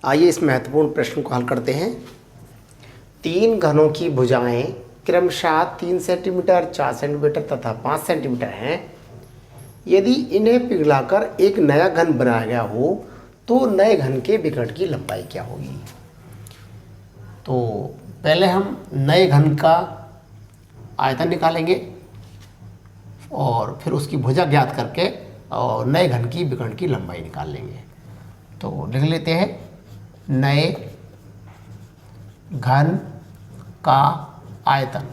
आइए इस महत्वपूर्ण प्रश्न को हल करते हैं। तीन घनों की भुजाएं क्रमशः 3 सेंटीमीटर, 4 सेंटीमीटर तथा 5 सेंटीमीटर हैं। यदि इन्हें पिघलाकर एक नया घन बनाया गया हो तो नए घन के विकर्ण की लंबाई क्या होगी। तो पहले हम नए घन का आयतन निकालेंगे और फिर उसकी भुजा ज्ञात करके और नए घन की विकर्ण की लंबाई निकाल लेंगे। तो लिख लेते हैं, नए घन का आयतन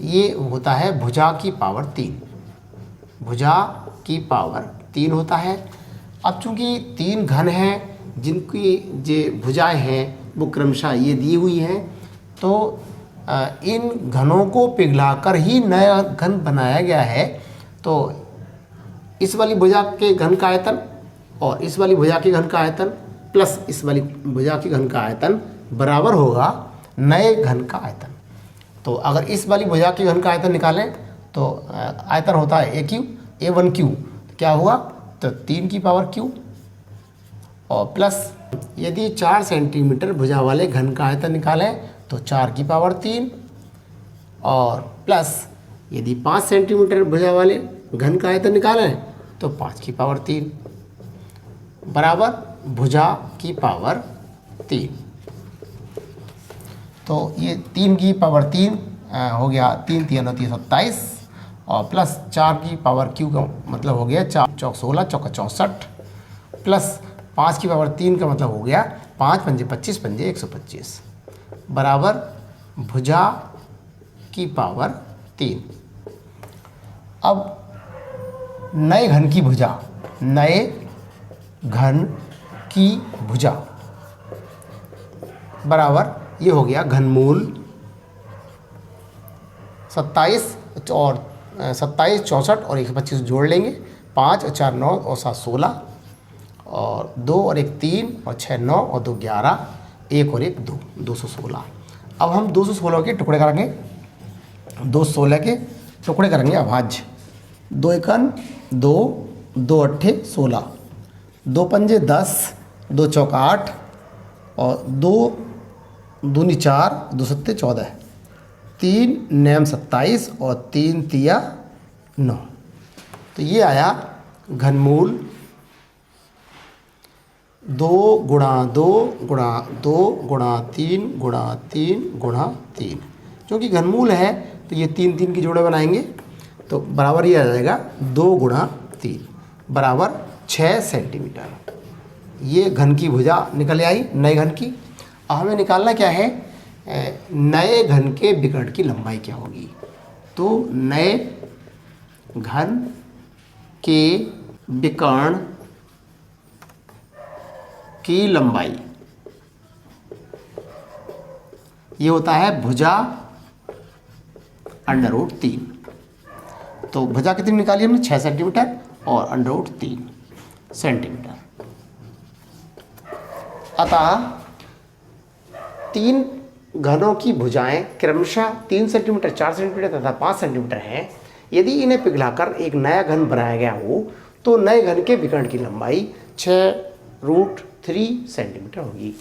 ये होता है भुजा की पावर 3, भुजा की पावर 3 होता है। अब चूंकि 3 घन हैं जिनकी जो भुजाएं हैं वो क्रमशः ये दी हुई हैं, तो इन घनों को पिघलाकर ही नया घन बनाया गया है। तो इस वाली भुजा के घन का आयतन और इस वाली भुजा के घन का आयतन प्लस इस वाली भुजा के घन का आयतन बराबर होगा नए घन का आयतन। तो अगर इस वाली भुजा के घन का आयतन निकालें तो आयतन होता है A1Q, तो क्या हुआ, तो 3 की पावर Q और प्लस यदि 4 सेंटीमीटर भुजा वाले घन का आयतन निकालें तो 4 की पावर 3 और प्लस यदि 5 सेंटीमीटर भुजा वाले घन का आयतन निकालें तो 5 की पावर 3 बराबर भुजा की पावर 3। तो ये 3 की पावर 3 हो गया, 3 3 9 27 और प्लस 4 की पावर Q का मतलब हो गया 4 चौक 16 चौका 64 प्लस 5 की पावर 3 का मतलब हो गया 5 पंजे 25 पंजे 125 बराबर भुजा की पावर 3। अब नए घन की भुजा, नए घन की भुजा बराबर ये हो गया घनमूल 27 और 27 64 और 125 जोड़ लेंगे, 5 और 4 9 और 7 16 और 2 और 1 3 और 6 9 और 2 11, 1 और 1 2 216। अब हम 216 के टुकड़े करेंगे, 216 के टुकड़े करेंगे अभाज्य। 2 एकन 2, 2 अट्ठे 16, 2 पंजे 10, 2 चौका 8 और 2 दूनी 4, 2 सत्ते 14, 3 नैम 27 और 3 तिया 9। तो ये आया घनमूल 2 गुणा 2 गुणा 2 गुणा 3 गुणा 3 गुणा 3। क्योंकि घनमूल है तो ये 3 3 की जोड़े बनाएंगे तो बराबर ये आ जाएगा 2 गुणा 3 बराबर 6 सेंटीमीटर। ये घन की भुजा निकल आई नए घन की। अब हमें निकालना क्या है, नए घन के विकर्ण की लंबाई क्या होगी। तो नए घन के विकर्ण की लंबाई ये होता है भुजा √3। तो भुजा कितनी निकाली हमने, 6 सेंटीमीटर और √3 सेंटीमीटर। अतः 3 घनों की भुजाएं क्रमशः 3 सेंटीमीटर, 4 सेंटीमीटर तथा 5 सेंटीमीटर हैं। यदि इन्हें पिघलाकर एक नया घन बनाया गया हो तो नए घन के विकर्ण की लंबाई 6√3 सेंटीमीटर होगी।